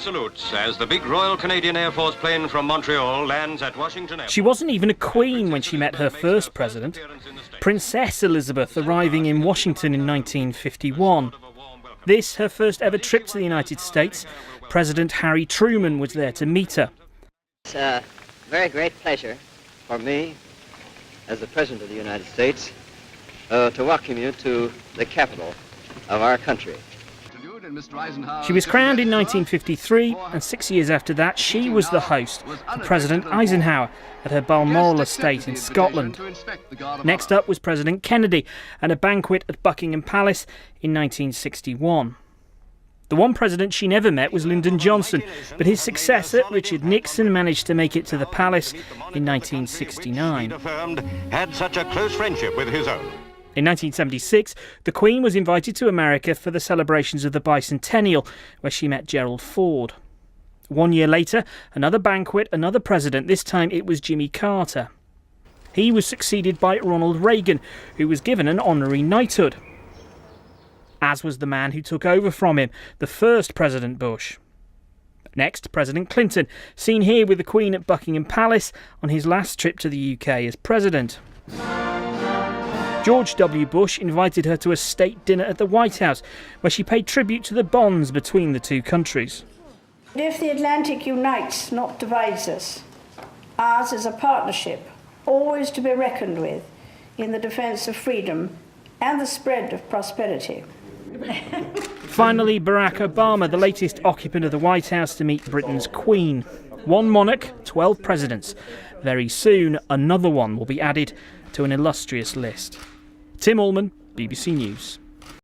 Salutes as the big Royal Canadian Air Force plane from Montreal lands at Washington Airport. She wasn't even a queen when she met her first president, Princess Elizabeth, arriving in Washington in 1951. This, her first ever trip to the United States. President Harry Truman was there to meet her. It's a very great pleasure for me, as the President of the United States, to welcome you to the capital of our country. She was crowned in 1953, and 6 years after that, she was the host for President Eisenhower at her Balmoral estate in Scotland. Next up was President Kennedy and a banquet at Buckingham Palace in 1961. The one president she never met was Lyndon Johnson, but his successor, Richard Nixon, managed to make it to the palace in 1969. Had such a close friendship with his own. In 1976, the Queen was invited to America for the celebrations of the bicentennial, where she met Gerald Ford. 1 year later, another banquet, another president. This time it was Jimmy Carter. He was succeeded by Ronald Reagan, who was given an honorary knighthood, as was the man who took over from him, the first President Bush. Next, President Clinton, seen here with the Queen at Buckingham Palace on his last trip to the UK as president. George W. Bush invited her to a state dinner at the White House, where she paid tribute to the bonds between the two countries. If the Atlantic unites, not divides us, ours is a partnership, always to be reckoned with, in the defence of freedom and the spread of prosperity. Finally, Barack Obama, the latest occupant of the White House, to meet Britain's Queen. One monarch, 12 presidents. Very soon, another one will be added to an illustrious list. Tim Allman, BBC News.